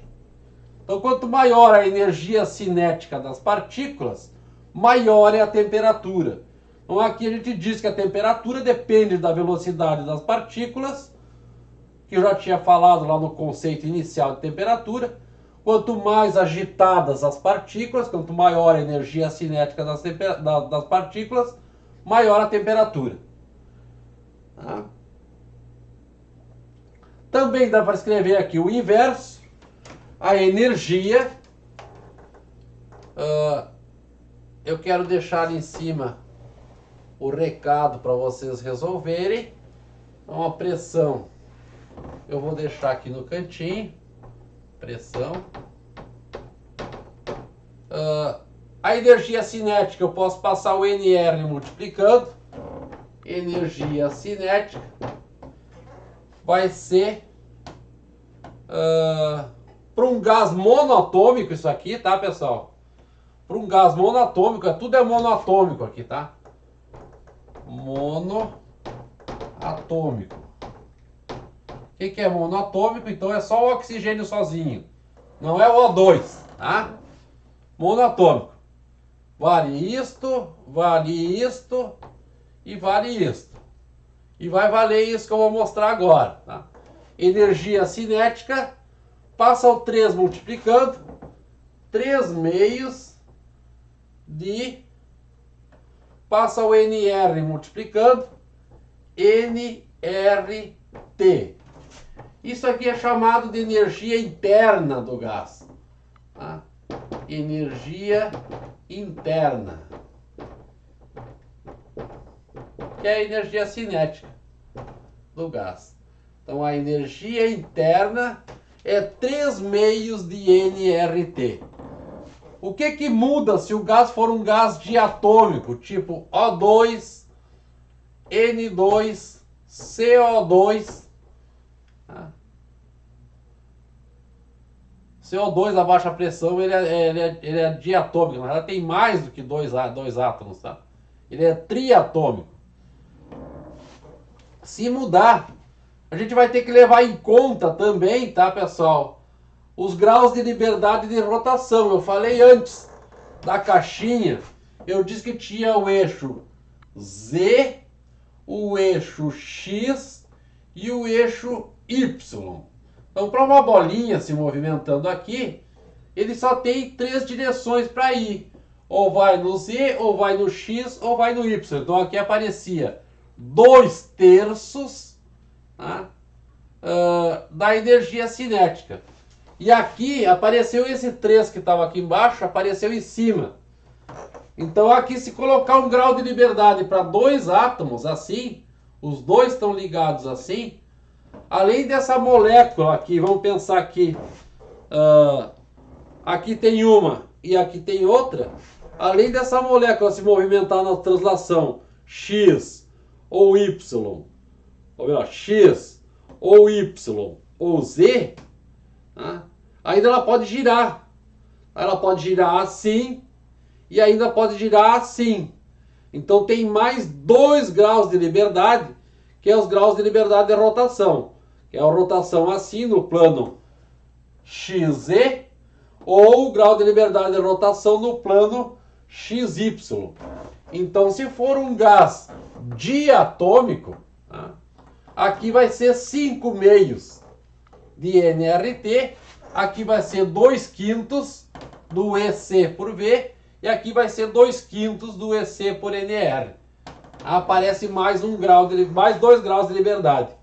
Então, quanto maior a energia cinética das partículas, maior é a temperatura. Então, aqui a gente diz que a temperatura depende da velocidade das partículas, que eu já tinha falado lá no conceito inicial de temperatura. Quanto mais agitadas as partículas, quanto maior a energia cinética das partículas, maior a temperatura. Tá? Também dá para escrever aqui o inverso. A energia, eu quero deixar ali em cima o recado para vocês resolverem. Então a pressão, eu vou deixar aqui no cantinho. Pressão. A energia cinética, eu posso passar o NR multiplicando. Energia cinética vai ser para um gás monoatômico, isso aqui, tá, pessoal? Para um gás monoatômico, tudo é monoatômico aqui, tá? Monoatômico. O que é monoatômico? Então é só o oxigênio sozinho. Não é o O2, tá? Monoatômico. Vale isto e vale isto. E vai valer isso que eu vou mostrar agora, tá? Energia cinética, passa o 3 multiplicando, 3/2 de... Passa o NR multiplicando, nRT. Isso aqui é chamado de energia interna do gás. Tá? Energia interna. Que é a energia cinética do gás. Então a energia interna é 3/2 de nRT. O que muda se o gás for um gás diatômico, tipo O2, N2, CO2? CO2 a baixa pressão ele é diatômico, mas ela tem mais do que dois átomos, tá? Ele é triatômico. Se mudar, a gente vai ter que levar em conta também, tá, pessoal, os graus de liberdade de rotação. Eu falei antes da caixinha, eu disse que tinha o eixo Z, o eixo X e o eixo Y. Então, para uma bolinha se movimentando aqui, ele só tem 3 direções para ir. Ou vai no Z, ou vai no X, ou vai no Y. Então, aqui aparecia 2/3, tá, da energia cinética. E aqui apareceu esse 3 que estava aqui embaixo, apareceu em cima. Então aqui, se colocar um grau de liberdade para dois átomos assim, os dois estão ligados assim, além dessa molécula aqui, vamos pensar aqui, aqui tem uma e aqui tem outra, além dessa molécula se movimentar na translação X ou Y, ou melhor, X ou Y ou Z, né, ainda ela pode girar. Ela pode girar assim e ainda pode girar assim. Então tem mais 2 graus de liberdade, que é os graus de liberdade de rotação. Que é a rotação assim no plano XZ, ou o grau de liberdade de rotação no plano XY. Então, se for um gás diatômico, tá, aqui vai ser 5 meios de nRT, aqui vai ser 2/5 do EC por V, e aqui vai ser 2/5 do EC por NR. Aparece mais 2 graus de liberdade.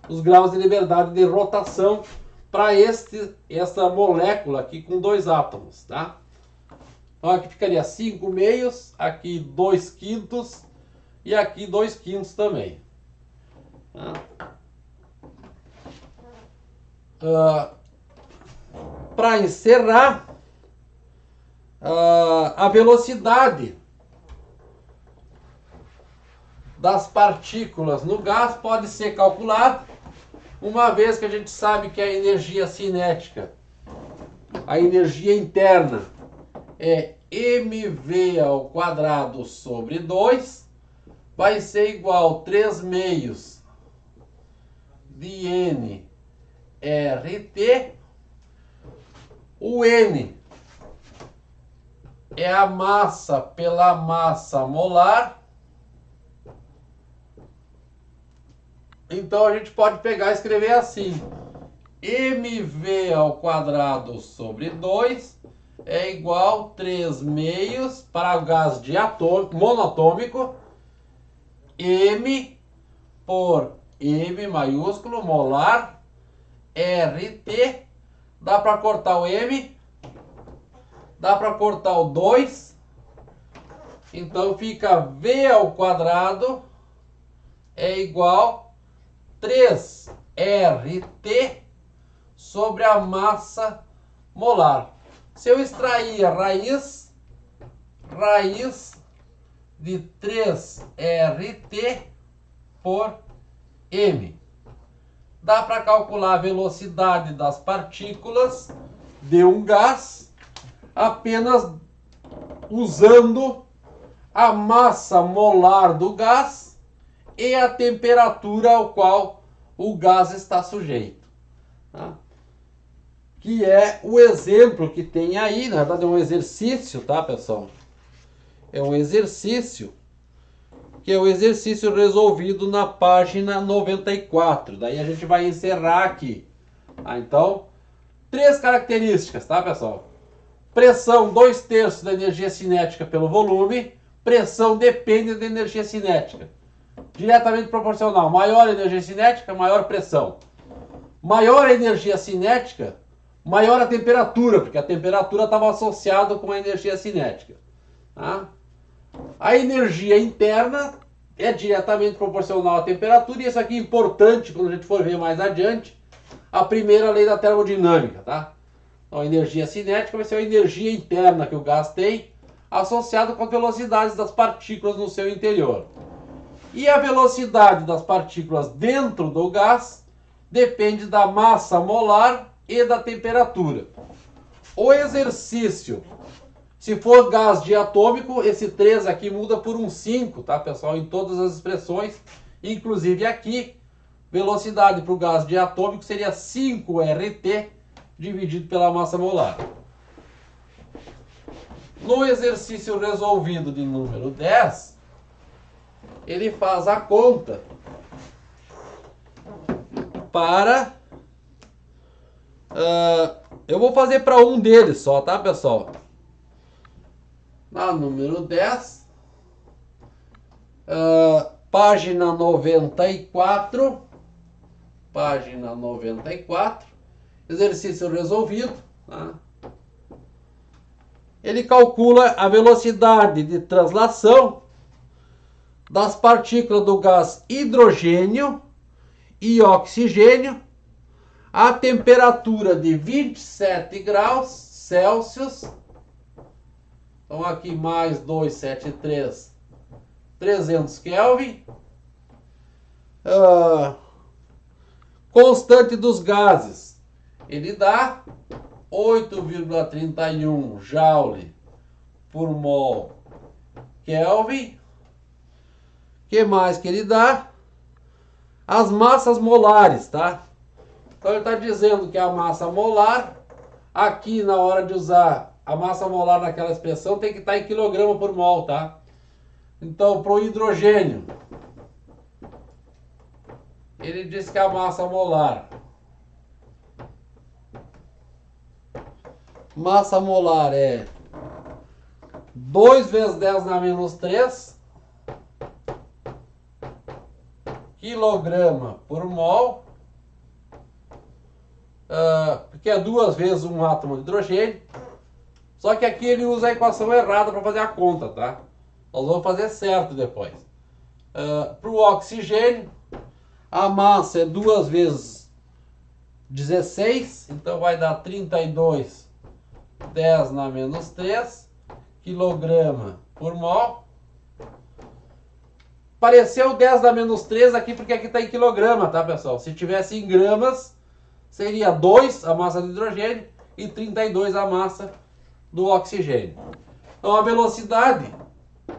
Os graus de liberdade de rotação para essa molécula aqui com 2 átomos, tá? Então aqui ficaria 5 meios, aqui 2/5 e aqui 2/5 também. Para encerrar, a velocidade das partículas no gás pode ser calculada, uma vez que a gente sabe que a energia cinética, a energia interna, é mv² sobre 2, vai ser igual a 3 meios de nRT. O N é a massa pela massa molar. Então a gente pode pegar e escrever assim: mv² sobre 2 é igual a 3 meios para o gás monatômico, M por M maiúsculo, molar, RT. Dá para cortar o M, dá para cortar o 2, então fica V² é igual a 3RT sobre a massa molar. Se eu extrair a raiz de 3RT por M, dá para calcular a velocidade das partículas de um gás apenas usando a massa molar do gás e a temperatura ao qual o gás está sujeito, tá? Que é o exemplo que tem aí. Na verdade é um exercício, tá, pessoal? É um exercício, que é o exercício resolvido na página 94. Daí a gente vai encerrar aqui. Então, 3 características, tá, pessoal? Pressão, 2/3 da energia cinética pelo volume. Pressão depende da energia cinética. Diretamente proporcional. Maior energia cinética, maior pressão. Maior a energia cinética, maior a temperatura, porque a temperatura estava associada com a energia cinética, tá? A energia interna é diretamente proporcional à temperatura, e isso aqui é importante quando a gente for ver mais adiante a primeira lei da termodinâmica, tá? Então, a energia cinética vai ser a energia interna que o gás tem, associada com as velocidades das partículas no seu interior. E a velocidade das partículas dentro do gás depende da massa molar e da temperatura. O exercício, se for gás diatômico, esse 3 aqui muda por um 5, tá, pessoal? Em todas as expressões, inclusive aqui, velocidade para o gás diatômico seria 5RT dividido pela massa molar. No exercício resolvido de número 10, ele faz a conta para... eu vou fazer para um deles só, tá, pessoal? Na número 10, página 94, Exercício resolvido. Tá? Ele calcula a velocidade de translação das partículas do gás hidrogênio e oxigênio a temperatura de 27 graus Celsius. Então aqui mais 273, 300 Kelvin. Constante dos gases, ele dá 8,31 Joule por mol Kelvin. Que mais que ele dá? As massas molares, tá? Então ele está dizendo que a massa molar, aqui na hora de usar a massa molar naquela expressão, tem que estar em quilograma por mol, tá? Então, para o hidrogênio, ele diz que a massa molar é 2 vezes 10 na menos 3 quilograma por mol, porque é 2 vezes um átomo de hidrogênio. Só que aqui ele usa a equação errada para fazer a conta, tá? Nós vamos fazer certo depois. Para o oxigênio, a massa é 2 vezes 16, então vai dar 32 10 na menos 3 quilograma por mol. Apareceu 10 na menos 3 aqui porque aqui está em quilograma, tá, pessoal? Se tivesse em gramas, seria 2 a massa do hidrogênio e 32 a massa do oxigênio. Então a velocidade,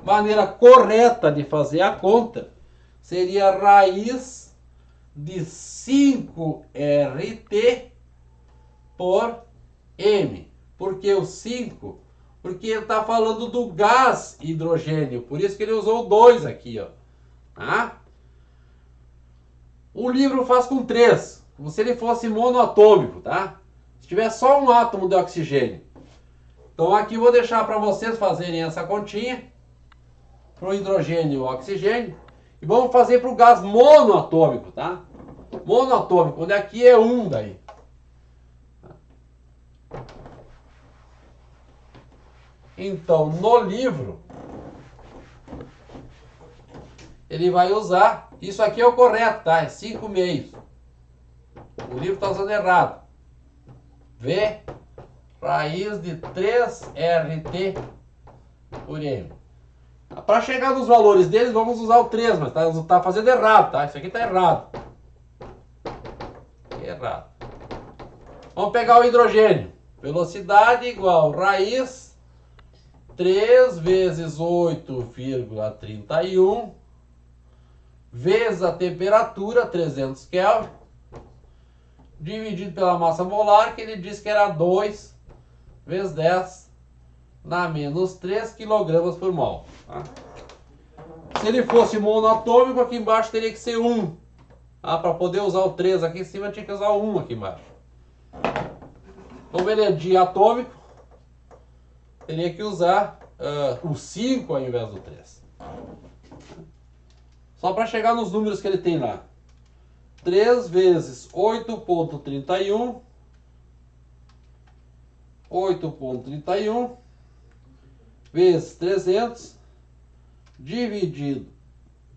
maneira correta de fazer a conta, seria raiz de 5RT por M. Por que o 5? Porque ele está falando do gás hidrogênio, por isso que ele usou o 2 aqui, ó. Tá? O livro faz com 3, como se ele fosse monoatômico, tá? Se tiver só um átomo de oxigênio. Então aqui eu vou deixar para vocês fazerem essa continha para o hidrogênio e o oxigênio. E vamos fazer para o gás monoatômico, tá? Monoatômico, onde aqui é 1 daí. Então, no livro, ele vai usar, isso aqui é o correto, tá? É 5 meios. O livro está usando errado. V raiz de 3RT por M. Para chegar nos valores deles, vamos usar o 3, mas tá fazendo errado, tá? Isso aqui tá errado. Errado. Vamos pegar o hidrogênio. Velocidade igual raiz 3 vezes 8,31 vezes a temperatura, 300 Kelvin, dividido pela massa molar, que ele disse que era 2 vezes 10 na menos 3 kg por mol. Tá? Se ele fosse monoatômico, aqui embaixo teria que ser 1. Para poder usar o 3 aqui em cima, tinha que usar o 1 aqui embaixo. Como ele é diatômico, teria que usar o 5 ao invés do 3. Só para chegar nos números que ele tem lá. 3 vezes 8,31 vezes 300 dividido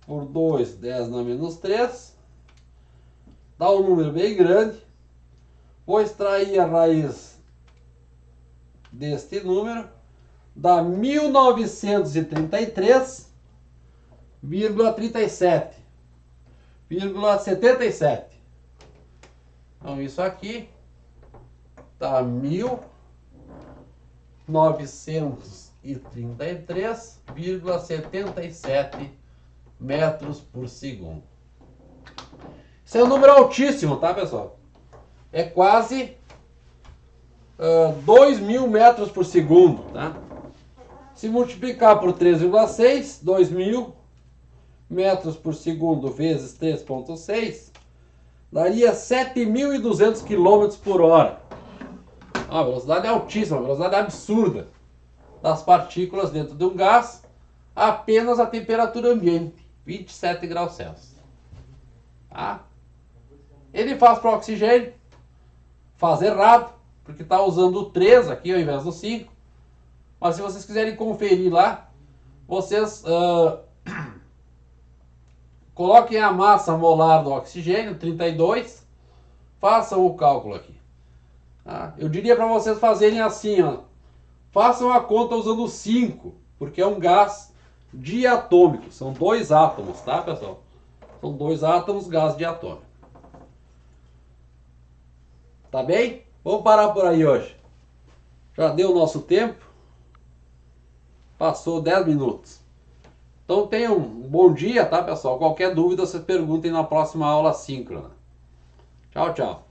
por 2, 10 na menos 3, dá um número bem grande. Vou extrair a raiz deste número, dá 1937,77. Então isso aqui dá 1933,77 metros por segundo. Isso é um número altíssimo, tá, pessoal? É quase 2.000 metros por segundo, tá? Se multiplicar por 3,6, 2.000 metros por segundo vezes 3,6, daria 7.200 km por hora. A velocidade é altíssima, a velocidade é absurda das partículas dentro de um gás, apenas a temperatura ambiente, 27 graus Celsius. Tá? Ele faz para o oxigênio, faz errado, porque está usando o 3 aqui ao invés do 5. Mas se vocês quiserem conferir lá, vocês coloquem a massa molar do oxigênio, 32, façam o cálculo aqui. Tá? Eu diria para vocês fazerem assim, ó, façam a conta usando 5, porque é um gás diatômico, são 2 átomos, tá, pessoal? São 2 átomos, gás diatômico. Tá bem? Vamos parar por aí hoje. Já deu o nosso tempo. Passou 10 minutos. Então tenham um bom dia, tá, pessoal? Qualquer dúvida, vocês perguntem na próxima aula síncrona. Tchau, tchau.